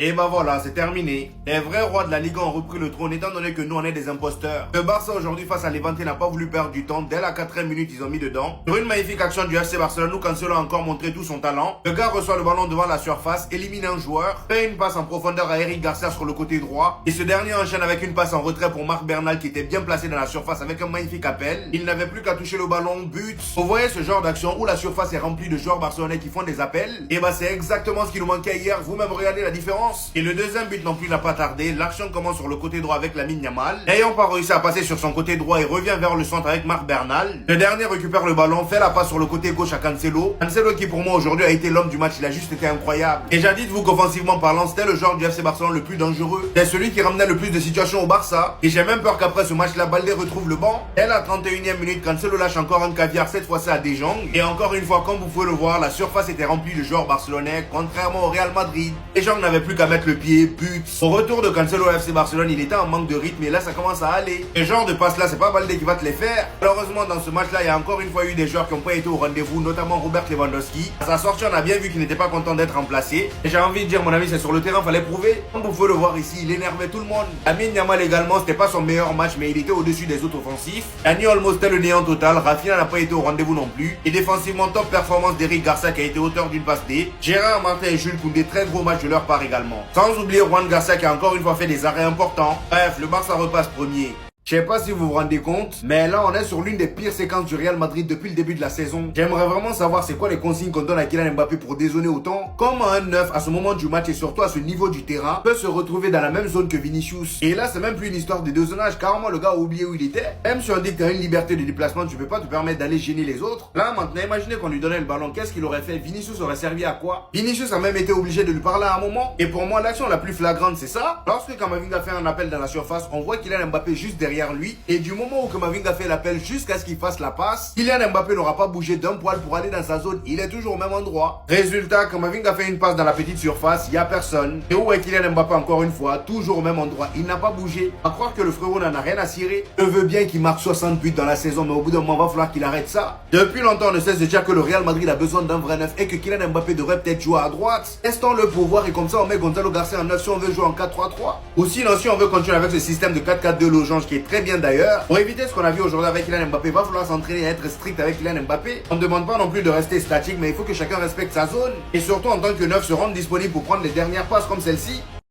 Et bah voilà, c'est terminé. Les vrais rois de la Ligue 1 ont repris le trône étant donné que nous on est des imposteurs. Le Barça aujourd'hui face à Levante n'a pas voulu perdre du temps. Dès la 4e minute, ils ont mis dedans. Sur une magnifique action du FC Barcelone, nous Cancelo a encore montré tout son talent. Le gars reçoit le ballon devant la surface, élimine un joueur, fait une passe en profondeur à Eric Garcia sur le côté droit. Et ce dernier enchaîne avec une passe en retrait pour Marc Bernal qui était bien placé dans la surface avec un magnifique appel. Il n'avait plus qu'à toucher le ballon, but. Vous voyez ce genre d'action où la surface est remplie de joueurs barcelonais qui font des appels? Et bah c'est exactement ce qui nous manquait hier. Vous-même regardez la différence. Et le deuxième but non plus n'a pas tardé. L'action commence sur le côté droit avec Lamine Yamal. N'ayant pas réussi à passer sur son côté droit, il revient vers le centre avec Marc Bernal. Le dernier récupère le ballon, fait la passe sur le côté gauche à Cancelo. Cancelo qui pour moi aujourd'hui a été l'homme du match, il a juste été incroyable. Et dites-vous qu'offensivement parlant, c'était le joueur du FC Barcelone le plus dangereux. C'est celui qui ramenait le plus de situations au Barça. Et j'ai même peur qu'après ce match, la Baldé retrouve le banc. Dès la 31e minute, Cancelo lâche encore un caviar, cette fois-ci à De Jong. Et encore une fois, comme vous pouvez le voir, la surface était remplie de joueurs barcelonais, contrairement au Real Madrid. De Jong n'avait plus qu'à mettre le pied, but. Au retour de Cancelo au FC Barcelone, il était en manque de rythme et là ça commence à aller. Ce genre de passe là, c'est pas Baldé qui va te les faire. Malheureusement dans ce match là, il y a encore une fois eu des joueurs qui n'ont pas été au rendez-vous, notamment Robert Lewandowski. À sa sortie, on a bien vu qu'il n'était pas content d'être remplacé. Et j'ai envie de dire mon ami, c'est sur le terrain, fallait prouver. Comme vous pouvez le voir ici, il énervait tout le monde. Lamine Yamal également, c'était pas son meilleur match, mais il était au-dessus des autres offensifs. Dani Olmo c'était le néant total, Rafinha n'a pas été au rendez-vous non plus. Et défensivement, top performance d'Eric Garcia qui a été auteur d'une passe D. Gérard Martin et Jules Koundé, très gros match de leur part également. Sans oublier Juan Garcia qui a encore une fois fait des arrêts importants. Bref, le Barça repasse premier. Je sais pas si vous vous rendez compte, mais là on est sur l'une des pires séquences du Real Madrid depuis le début de la saison. J'aimerais vraiment savoir c'est quoi les consignes qu'on donne à Kylian Mbappé pour dézonner autant. Comment un neuf à ce moment du match et surtout à ce niveau du terrain peut se retrouver dans la même zone que Vinicius. Et là c'est même plus une histoire de dézonage, carrément le gars a oublié où il était. Même si on dit que t'as une liberté de déplacement, tu peux pas te permettre d'aller gêner les autres. Là maintenant imaginez qu'on lui donnait le ballon, qu'est-ce qu'il aurait fait? Vinicius aurait servi à quoi? Vinicius a même été obligé de lui parler à un moment. Et pour moi l'action la plus flagrante c'est ça. Lorsque Camavinga fait un appel dans la surface, on voit Kylian Mbappé juste derrière lui. Et du moment où Camavinga fait l'appel jusqu'à ce qu'il fasse la passe, Kylian Mbappé n'aura pas bougé d'un poil pour aller dans sa zone, il est toujours au même endroit. Résultat, Camavinga fait une passe dans la petite surface, il n'y a personne. Et où est Kylian Mbappé encore une fois? Toujours au même endroit, il n'a pas bougé. À croire que le frérot n'en a rien à cirer. Je veux bien qu'il marque 60 buts dans la saison, mais au bout d'un moment, il va falloir qu'il arrête ça. Depuis longtemps, on ne cesse de dire que le Real Madrid a besoin d'un vrai neuf et que Kylian Mbappé devrait peut-être jouer à droite. Testons le pouvoir et comme ça, on met Gonzalo Garcia en neuf si on veut jouer en 4-3-3. Ou sinon, si on veut continuer avec ce système de 4-4-2 losange qui est très bien d'ailleurs. Pour éviter ce qu'on a vu aujourd'hui avec Kylian Mbappé, il va falloir s'entraîner à être strict avec Kylian Mbappé. On ne demande pas non plus de rester statique, mais il faut que chacun respecte sa zone. Et surtout en tant que neuf se rende disponible pour prendre les dernières passes comme celle-ci.